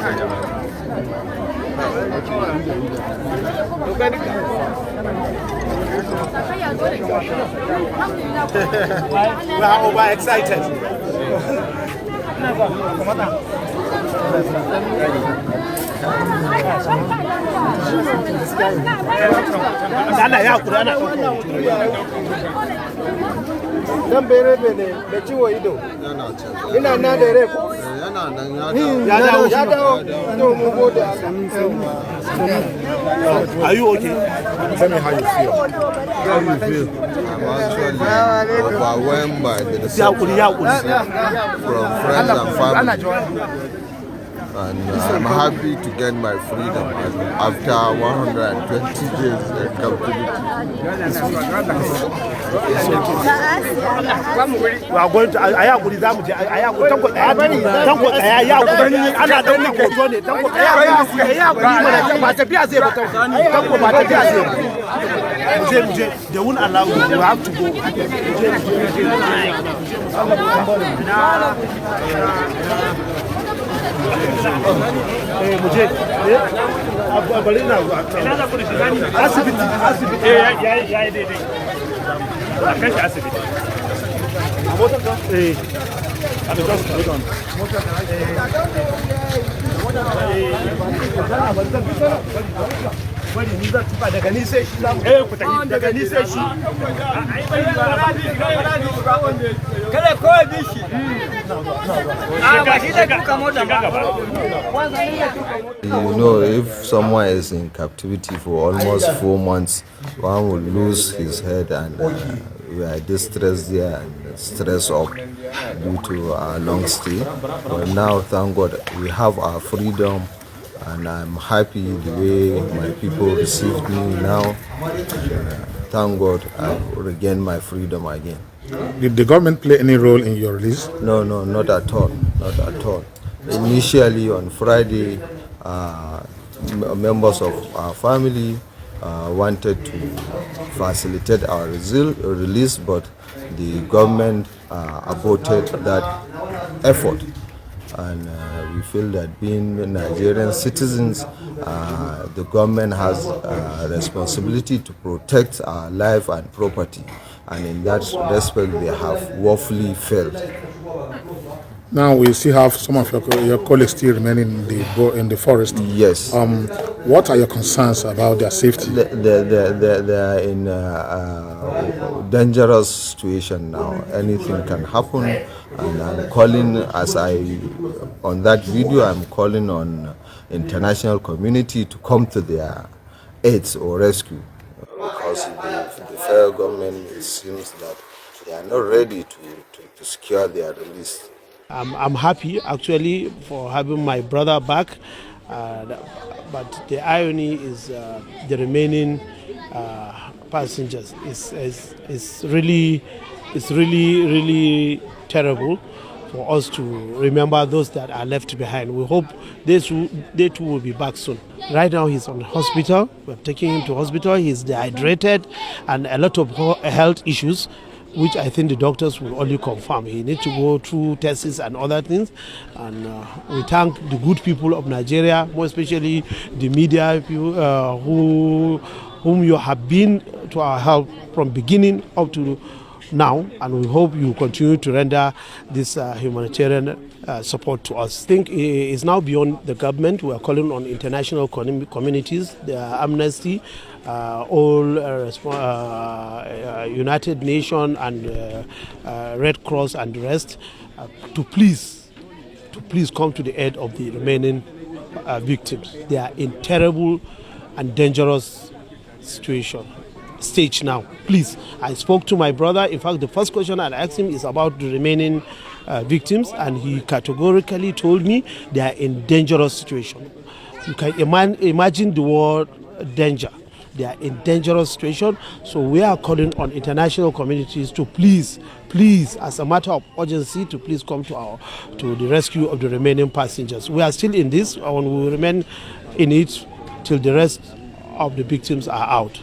We are overexcited. Dan bere bene da ciwo ido. Ina na da rai ko? Ya dawo. To mu gode Are you okay? Tell me how you feel. How you feel? I'm actually overwhelmed by the reception from friends and family. And I'm happy to get my freedom after 120 days in captivity. We are going to Ayaguri Zamuji. Ayaguri Tango Ana Dona Kotone. Tango they won't allow you. You have to go. You know, if someone is in captivity for almost 4 months, one will lose his head, and we are distressed there and stressed up due to our long stay. But now, thank God, we have our freedom, and I'm happy the way my people received me now. Thank God, I've regained my freedom again. Did the government play any role in your release? No, not at all. Not at all. Initially, on Friday, members of our family wanted to facilitate our release, but the government aborted that effort. And we feel that being Nigerian citizens, the government has a responsibility to protect our life and property. And in that respect, they have woefully failed. Now we still have some of your colleagues still remaining in the forest. Yes. What are your concerns about their safety? They are in a dangerous situation now. Anything can happen, and I'm calling, on that video, I'm calling on international community to come to their aid or rescue, because the federal government, it seems that they are not ready to secure their release. I'm happy actually for having my brother back, but the irony is the remaining passengers is really terrible for us to remember those that are left behind. We hope they too will be back soon. Right now he's on hospital. We're taking him to hospital. He's dehydrated and a lot of health issues, which I think the doctors will only confirm. He needs to go through tests and other things. And we thank the good people of Nigeria, more especially the media people, whom you have been to our help from beginning up to now. And we hope you continue to render this humanitarian support to us. I think it's now beyond the government. We are calling on international communities, the Amnesty, all United Nations and Red Cross and the rest, to please come to the aid of the remaining victims. They are in terrible and dangerous stage now. Please, I spoke to my brother. In fact, the first question I asked him is about the remaining victims, and he categorically told me they are in dangerous situation. You can imagine the word danger. They are in dangerous situation. So we are calling on international communities to please, as a matter of urgency, to please come to the rescue of the remaining passengers. We are still in this, and we will remain in it till the rest of the victims are out.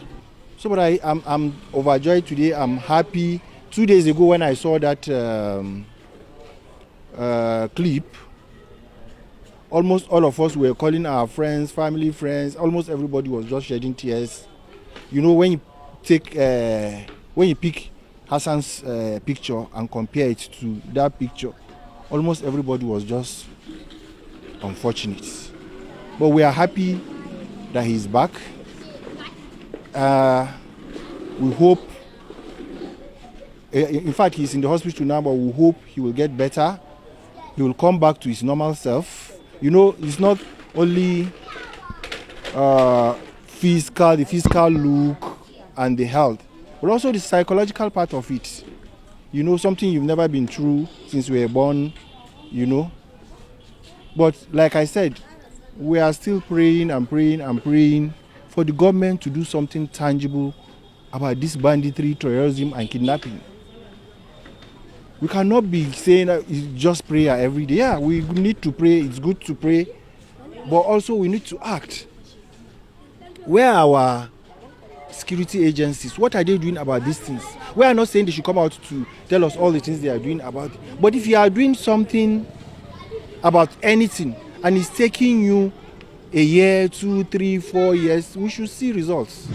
So, but I'm overjoyed today. I'm happy. 2 days ago, when I saw that clip almost all of us were calling our friends, family, friends. Almost everybody was just shedding tears. You know, when you pick Hassan's picture and compare it to that picture, almost everybody was just unfortunate. But we are happy that he's back. We hope, in fact, he's in the hospital now, but we hope he will get better. He will come back to his normal self. You know, it's not only the physical look and the health, but also the psychological part of it. You know, something you've never been through since we were born, you know. But like I said, we are still praying and praying and praying for the government to do something tangible about this banditry, terrorism, and kidnapping. We cannot be saying it's just prayer every day. Yeah, we need to pray. It's good to pray. But also we need to act. Where are our security agencies? What are they doing about these things? We are not saying they should come out to tell us all the things they are doing about it. But if you are doing something about anything and it's taking you a year, 2, 3, 4 years, we should see results.